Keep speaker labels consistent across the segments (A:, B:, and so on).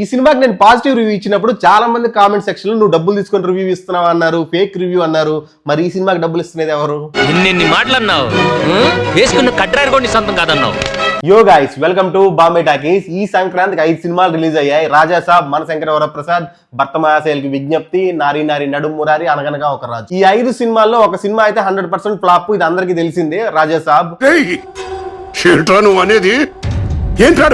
A: ఈ సినిమాకి నేను పాజిటివ్ రివ్యూ ఇచ్చినప్పుడు చాలా మంది కామెంట్ సెక్షన్ లో నువ్వు డబ్బులు తీసుకొని రివ్యూ ఇస్తున్నావు అన్నారు, ఫేక్ రివ్యూ అన్నారు. మరి ఈ సినిమాకి డబ్బులు ఇస్తున్నది ఎవరు?
B: ఇన్ని మాటలన్నావు, వేసుకున్న కట్రారు కొన్ని సొంతం కాదన్నావు.
A: Yo guys, welcome to Bombay Talkies. ఈ సంక్రాంతికి 5 సినిమాలు రిలీజ్ అయ్యాయి. రాజా సాబ్, మనశంకర వరప్రసాద్, భర్త మహాశైలకి విజ్ఞప్తి, నారీ నారీ నడుం మురారి, అనగనగా ఒక రాజు. ఈ 5 సినిమాల్లో ఒక సినిమా అయితే 100% ఫ్లాప్. ఇది అందరికీ తెలిసిందే, రాజా సాబ్.
C: అనేది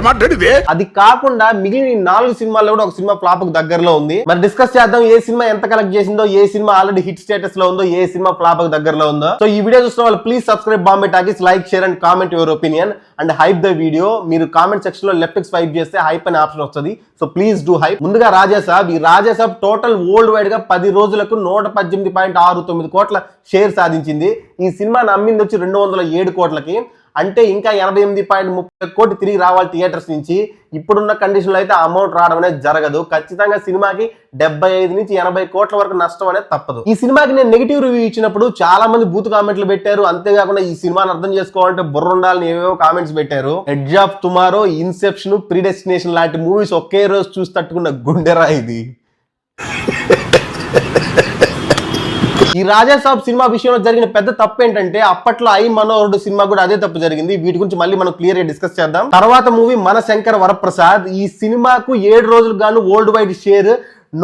C: మాట్లాడితే
A: అది కాకుండా మిగిలిన 4 సినిమాల్లో కూడా ఒక సినిమా ఫ్లాప్ కు దగ్గరలో ఉంది. మరి డిస్కస్ చేద్దాం ఏ సినిమా ఎంత కలెక్ట్ చేసిందో, ఏ సినిమా ఆల్రెడీ హిట్ స్టేటస్ లో ఉందో, ఏ సినిమా ఫ్లాప్ కు దగ్గరలో ఉందో. సో ఈ వీడియో చూసిన వాళ్ళు please subscribe Bombay talkies, like, share and comment your opinion and hype the video. మీరు కామెంట్ సెక్షన్ లో లెఫ్ట్ కి స్వైప్ చేస్తే హైప్ అనే ఆప్షన్ వస్తుంది. So please do hype. ముందుగా రాజా సాబ్. ఈ రాజా సాబ్ టోటల్ వరల్డ్ వైడ్ గా 10 రోజులకు 118.69 కోట్ల షేర్ సాధించింది. ఈ సినిమాని అమ్మింది వచ్చి 207 కోట్లకి. అంటే ఇంకా 88.30 కోట్లు తిరిగి రావాలి థియేటర్స్ నుంచి. ఇప్పుడున్న కండిషన్ లో అయితే అమౌంట్ రావడం అనేది జరగదు. ఖచ్చితంగా సినిమాకి 75 నుంచి 80 కోట్ల వరకు నష్టం అనేది తప్పదు. ఈ సినిమాకి నేను నెగిటివ్ రివ్యూ ఇచ్చినప్పుడు చాలా మంది బూత్ కామెంట్లు పెట్టారు. అంతేకాకుండా ఈ సినిమాని అర్థం చేసుకోవాలంటే బుర్ర ఉండాలని ఏవేవో కామెంట్స్ పెట్టారు. ఎడ్జ్ ఆఫ్ టుమారో, ఇన్సెప్షన్, ప్రీడెస్టినేషన్ లాంటి మూవీస్ ఒకే రోజు చూసి తట్టుకున్న గుండెరా ఇది. ఈ రాజా సాబ్ సినిమా విషయంలో జరిగిన పెద్ద తప్పు ఏంటంటే అప్పట్లో ఐ మనోహరుడు సినిమా కూడా అదే తప్పు జరిగింది. వీటి గురించి మళ్ళీ మనం క్లియర్ గా డిస్కస్ చేద్దాం. తర్వాత మూవీ మనశంకర వరప్రసాద్. ఈ సినిమాకు 7 రోజులు గాను వరల్డ్ వైడ్ షేర్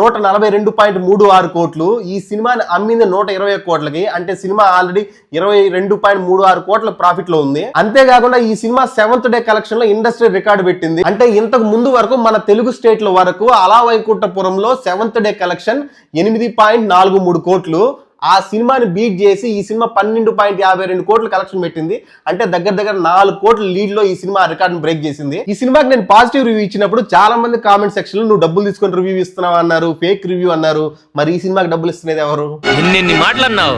A: 142.36 కోట్లు. ఈ సినిమాని అమ్మింది 120 కోట్లకి. అంటే సినిమా ఆల్రెడీ 22.36 కోట్ల ప్రాఫిట్ లో ఉంది. అంతేకాకుండా ఈ సినిమా 7th డే కలెక్షన్ లో ఇండస్ట్రీ రికార్డు పెట్టింది. అంటే ఇంతకు ముందు వరకు మన తెలుగు స్టేట్ల వరకు అలా వైకుంఠపురంలో 7th డే కలెక్షన్ 8.43 కోట్లు. ఆ సినిమాని బీట్ చేసి ఈ సినిమా 12.52 కోట్లు కలెక్షన్ పెట్టింది. అంటే దగ్గర 4 కోట్ల లీడ్ లో ఈ సినిమా రికార్డును బ్రేక్ చేసింది. ఈ సినిమాకి నేను పాజిటివ్ రివ్యూ ఇచ్చినప్పుడు చాలా మంది కామెంట్ సెక్షన్ లో నువ్వు డబ్బులు తీసుకొని రివ్యూ ఇస్తున్నావు అన్నారు, ఫేక్ రివ్యూ అన్నారు. మరి ఈ సినిమాకి డబ్బులు ఇస్తున్నది ఎవరు?
B: ఇన్ని మాటలన్నావు,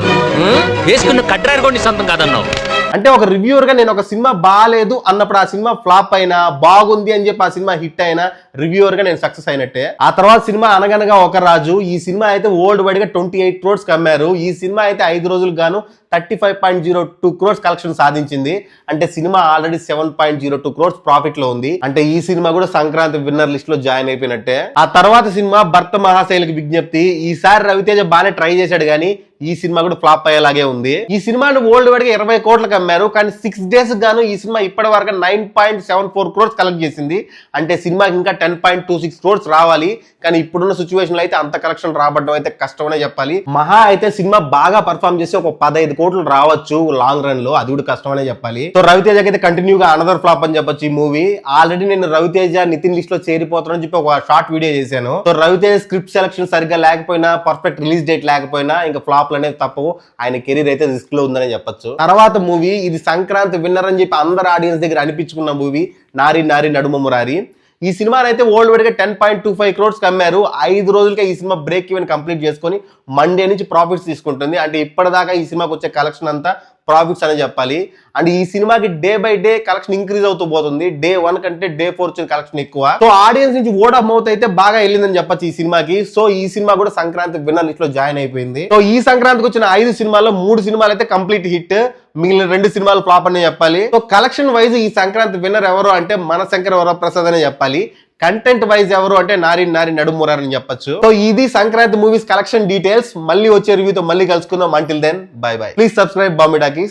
B: వేసుకున్న కట్రారు కొన్ని సొంతం కాదన్నావు.
A: అంటే ఒక రివ్యూవర్ గా నేను ఒక సినిమా బాగాలేదు అన్నప్పుడు ఆ సినిమా ఫ్లాప్ అయినా, బాగుంది అని చెప్పి ఆ సినిమా హిట్ అయినా రివ్యూవర్ గా నేను సక్సెస్ అయినట్టే. ఆ తర్వాత సినిమా అనగనగా ఒక రాజు. ఈ సినిమా అయితే వరల్డ్ వైడ్ గా 28 crores అమ్మారు. ఈ సినిమా అయితే 5 రోజులకు గాను 35.02 crores కలెక్షన్ సాధించింది. అంటే సినిమా ఆల్రెడీ 7.02 crores ప్రాఫిట్ లో ఉంది. అంటే ఈ సినిమా కూడా సంక్రాంతి విన్నర్ లిస్ట్ లో జాయిన్ అయిపోయినట్టే. ఆ తర్వాత సినిమా భర్త మహాశైలకి విజ్ఞప్తి. ఈసారి రవితేజ బాగానే ట్రై చేశాడు కానీ ఈ సినిమా కూడా ఫ్లాప్ అయ్యేలాగే ఉంది. ఈ సినిమాను వరల్డ్ వైడ్ గా 20 కోట్లకు అమ్మారు. కానీ 6 days గాను ఈ సినిమా ఇప్పటి వరకు 9.74 crores కలెక్ట్ చేసింది. అంటే సినిమాకి ఇంకా 10.26 crores రావాలి. కానీ ఇప్పుడున్న సిచ్యువేషన్ లో అయితే అంత కలెక్షన్ రాబడడం అయితే కష్టమనే చెప్పాలి. మహా అయితే సినిమా బాగా పర్ఫార్మ్ చేసి ఒక 15 కోట్లు రావచ్చు లాంగ్ రన్ లో, అది కూడా కష్టమనే చెప్పాలి. సో రవితేజకి అయితే కంటిన్యూగా అనదర్ ఫ్లాప్ అని చెప్పొచ్చు ఈ మూవీ. ఆల్రెడీ నేను రవితేజ నితిన్ లిస్ట్ లో చేరిపోతానని చెప్పి ఒక షార్ట్ వీడియో చేశాను. సో రవితేజ స్క్రిప్ట్ సెలక్షన్ సరిగ్గా లేకపోయినా, పర్ఫెక్ట్ రిలీజ్ డేట్ లేకపోయినా ఇంకా ఫ్లాప్ అనేది తప్పవు. ఆయన కెరీర్ అయితే రిస్క్ లో ఉందని చెప్పొచ్చు. తర్వాత మూవీ ఇది సంక్రాంతి విన్నర్ అని చెప్పి అందరు ఆడియన్స్ దగ్గర అనిపించుకున్న మూవీ నారీ నారీ నడుమ మురారి. ఈ సినిమాని అయితే వరల్డ్ వైడ్ గా 10.25 crores అమ్మారు. 5 రోజులకే ఈ సినిమా బ్రేక్ ఈవెన్ కంప్లీట్ చేసుకొని మండే నుంచి ప్రాఫిట్స్ తీసుకుంటుంది. అంటే ఇప్పటిదాకా ఈ సినిమాకి వచ్చే కలెక్షన్ అంతా ప్రాఫిట్స్ అనే చెప్పాలి. అండ్ ఈ సినిమాకి day by day collection increase అవుతూ పోతుంది. Day 1 కంటే Day 4 వచ్చిన కలెక్షన్ ఎక్కువ. సో ఆడియన్స్ నుంచి వర్డ్ ఆఫ్ మౌత్ అయితే బాగా వెళ్ళిందని చెప్పొచ్చు ఈ సినిమాకి. సో ఈ సినిమా కూడా సంక్రాంతి విన్నర్ లిస్ట్ లో జాయిన్ అయిపోయింది. సో ఈ సంక్రాంతికి వచ్చిన 5 సినిమాల్లో 3 సినిమాలు అయితే కంప్లీట్ హిట్, మిగిలిన 2 సినిమాలు ఫ్లాప్ అనే చెప్పాలి. సో కలెక్షన్ వైజ్ ఈ సంక్రాంతి విన్నర్ ఎవరు అంటే మనశంకర వరప్రసాద్ అనే చెప్పాలి. కంటెంట్ వైజ్ ఎవరు అంటే నారీ నారీ నడుం మురారి అని చెప్పొచ్చు. సో ఇది సంక్రాంతి మూవీస్ కలెక్షన్ డీటెయిల్స్. మళ్ళీ వచ్చే రివ్యూతో మళ్ళీ కలుసుకుందాం. Until then bye bye. Please subscribe Bombay talkies.